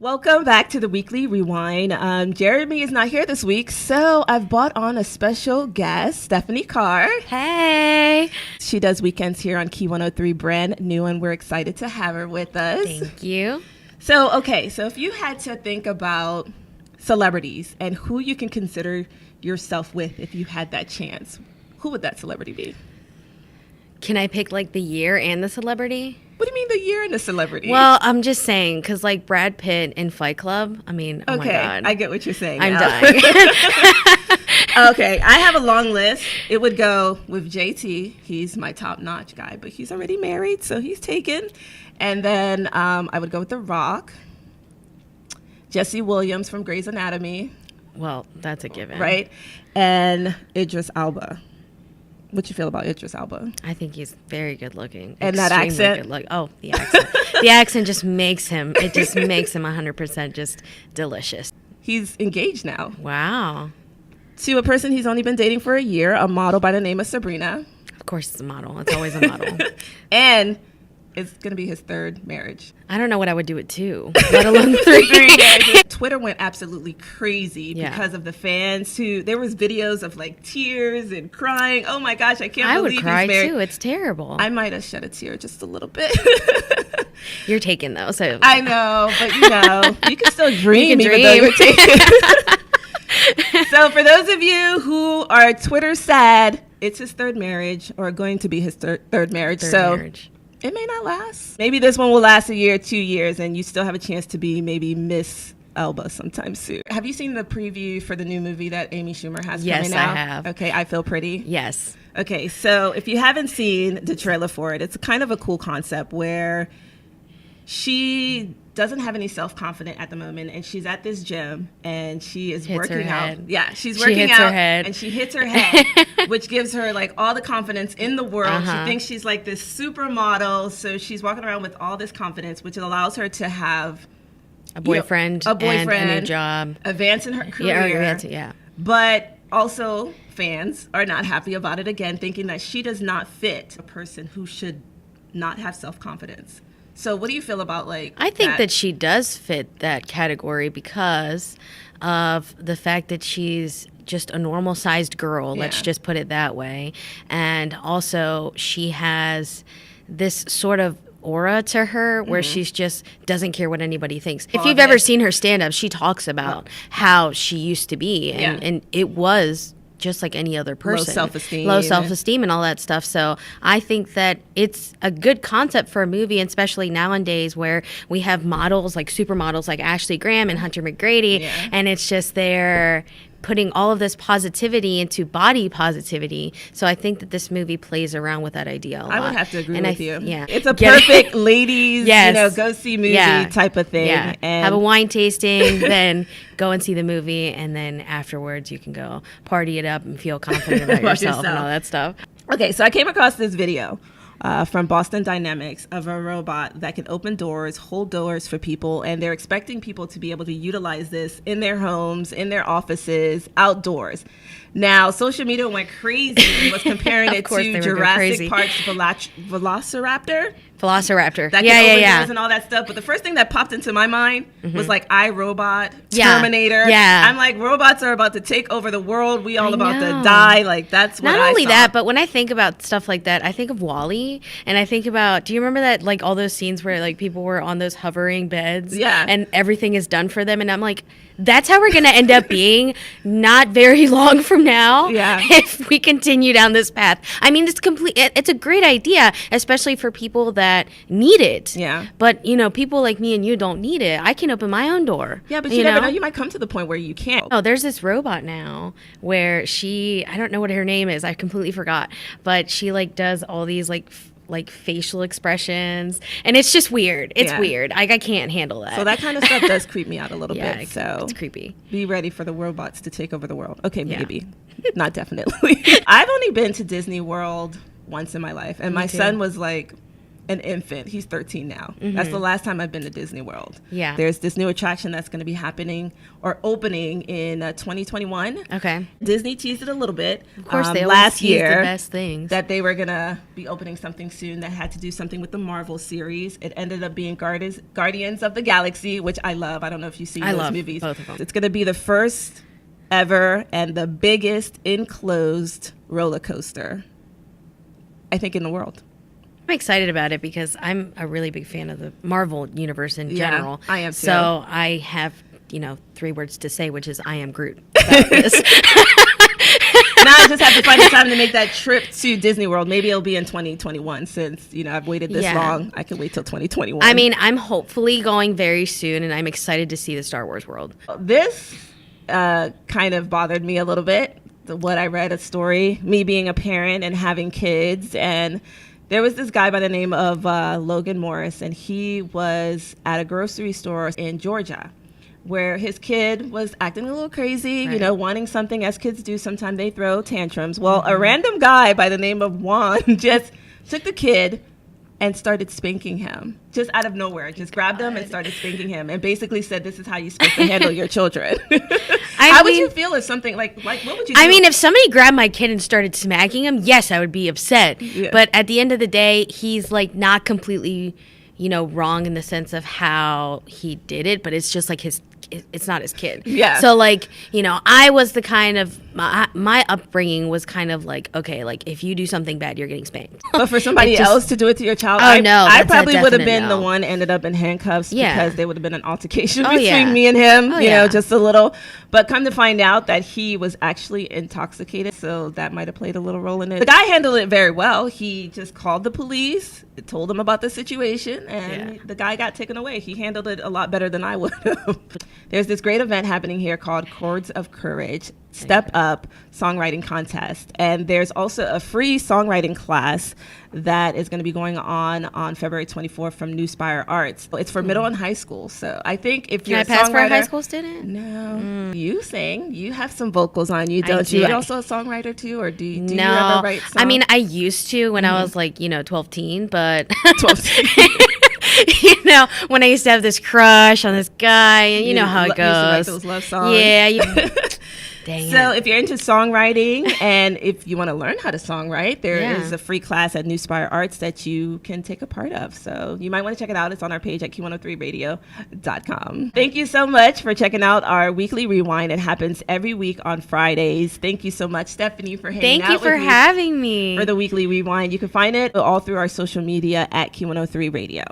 Welcome back to the Weekly Rewind. Jeremy is not here this week, so I've brought on a special guest, Stephanie Carr. Hey. She does weekends here on Key 103, brand new, and we're excited to have her with us. Thank you. So if you had to think about celebrities and who you can consider yourself with if you had that chance, who would that celebrity be? Can I pick like the year and the celebrity? What do you mean the year and the celebrity? Well, I'm just saying, because like Brad Pitt in Fight Club, oh my God. I get what you're saying. I'm now. dying. Okay, I have a long list. It would go with JT. He's my top-notch guy, but he's already married, so he's taken. And then I would go with The Rock, Jesse Williams from Grey's Anatomy. Well, that's a given. Right? And Idris Elba. What you feel about Idris Elba? I think he's very good looking. And that accent? The accent. The accent just makes him, it just makes him 100% just delicious. He's engaged now. Wow. To a person he's only been dating for a year, a model by the name of Sabrina. Of course it's a model. It's always a model. And it's going to be his third marriage. I don't know what I would do with two, let alone three. Twitter went absolutely crazy because of the fans who, there was videos of like tears and crying. Oh my gosh, I can't believe he's married. I would cry too. It's terrible. I might have shed a tear just a little bit. You're taken though, so. I know, but you can still dream, You can even though you're taken. So for those of you who are Twitter sad, it's his third marriage, or going to be his third marriage. It may not last. Maybe this one will last a year, 2 years, and you still have a chance to be maybe Miss Elba sometime soon. Have you seen the preview for the new movie that Amy Schumer has coming out? Yes, I have. Okay, I Feel Pretty? Yes. Okay, so if you haven't seen the trailer for it, it's kind of a cool concept where she doesn't have any self-confidence at the moment, and she's at this gym and she is working out. Yeah, she's working out and she hits her head, which gives her like all the confidence in the world. She thinks she's like this supermodel, so she's walking around with all this confidence, which allows her to have a boyfriend and a job, advance in her career. Yeah. But also fans are not happy about it again, thinking that she does not fit a person who should not have self-confidence. So what do you feel about I think that she does fit that category because of the fact that she's just a normal sized girl. Yeah. Let's just put it that way. And also she has this sort of aura to her where she's just doesn't care what anybody thinks. If you've ever seen her stand up, she talks about how she used to be and it was just like any other person. Low self-esteem and all that stuff. So I think that it's a good concept for a movie, especially nowadays where we have models like supermodels like Ashley Graham and Hunter McGrady, and it's just they're putting all of this positivity into body positivity. So I think that this movie plays around with that idea a lot. I would have to agree with you. Yeah. It's a perfect ladies, go see movie type of thing. Yeah. And have a wine tasting, then go and see the movie, and then afterwards you can go party it up and feel confident about yourself and all that stuff. Okay, so I came across this video from Boston Dynamics of a robot that can open doors, hold doors for people, and they're expecting people to be able to utilize this in their homes, in their offices, outdoors. Now, social media went crazy and was comparing it to Jurassic Park's Velociraptor. That can open doors and all that stuff. But the first thing that popped into my mind was like iRobot, Terminator. Yeah. I'm like, robots are about to take over the world. We all about to die. Like, that's what I saw. Not only that, but when I think about stuff like that, I think of WALL-E, and I think about, do you remember that, like all those scenes where like people were on those hovering beds and everything is done for them? And I'm like, that's how we're going to end up being not very long from now if we continue down this path. I mean, it's a great idea, especially for people that need it. Yeah. But, people like me and you don't need it. I can open my own door. Yeah, but you never know. You might come to the point where you can't. Oh, there's this robot now where I don't know what her name is. I completely forgot. But she does all these like facial expressions, and it's just weird. It's weird. I can't handle that. So that kind of stuff does creep me out a little bit. So it's creepy. Be ready for the robots to take over the world. Okay, maybe. Not definitely. I've only been to Disney World once in my life, and my son was like an infant. He's 13 now. That's the last time I've been to Disney World. Yeah. There's this new attraction that's going to be happening or opening in 2021. Okay. Disney teased it a little bit. Of course, they last always tease year the best things. that they were going to be opening something soon that had to do something with the Marvel series. It ended up being Guardians of the Galaxy, which I love. I don't know if you've seen those movies. Both of them. It's going to be the first ever and the biggest enclosed roller coaster, I think, in the world. I'm excited about it because I'm a really big fan of the Marvel universe in general. I am too. So I have, 3 words to say, which is I am Groot. Now I just have to find the time to make that trip to Disney World. Maybe it'll be in 2021 since, I've waited this long. I can wait till 2021. I mean, I'm hopefully going very soon, and I'm excited to see the Star Wars world. This kind of bothered me a little bit. What I read, a story, me being a parent and having kids, and there was this guy by the name of Logan Morris, and he was at a grocery store in Georgia where his kid was acting a little crazy, wanting something, as kids do. Sometimes they throw tantrums. Well, a random guy by the name of Juan just took the kid and started spanking him just out of nowhere. Just grabbed him and started spanking him and basically said, this is how you're supposed to handle your children. How would you feel if something like what would you do? I mean, if somebody grabbed my kid and started smacking him, yes, I would be upset. Yeah. But at the end of the day, he's like not completely, wrong in the sense of how he did it, but it's just like it's not his kid. Yeah. So like, I was the kind of, my upbringing was kind of like, okay, like if you do something bad, you're getting spanked. But for somebody else to do it to your child, no, I probably would have been the one ended up in handcuffs because there would have been an altercation between me and him, just a little. But come to find out that he was actually intoxicated, so that might have played a little role in it. The guy handled it very well. He just called the police, told them about the situation, and the guy got taken away. He handled it a lot better than I would have. There's this great event happening here called Chords of Courage, Step Up Songwriting Contest. And there's also a free songwriting class that is going to be going on February 24th from New Spire Arts. It's for middle and high school. So I think if you're a Can I pass songwriter, for a high school student? No. You sing. You have some vocals on you, don't you? Are you also a songwriter too? Or do you ever write songs? I mean, I used to when I was like, 12 teen, but 12 when I used to have this crush on this guy, and you know how it goes. Used to write those love songs. Yeah. Dang so if you're into songwriting and if you want to learn how to songwrite, there is a free class at New Spire Arts that you can take a part of. So you might want to check it out. It's on our page at Q103radio.com. Thank you so much for checking out our weekly rewind. It happens every week on Fridays. Thank you so much, Stephanie, for hanging out with me. Thank you for having me. For the weekly rewind. You can find it all through our social media at Q103 Radio.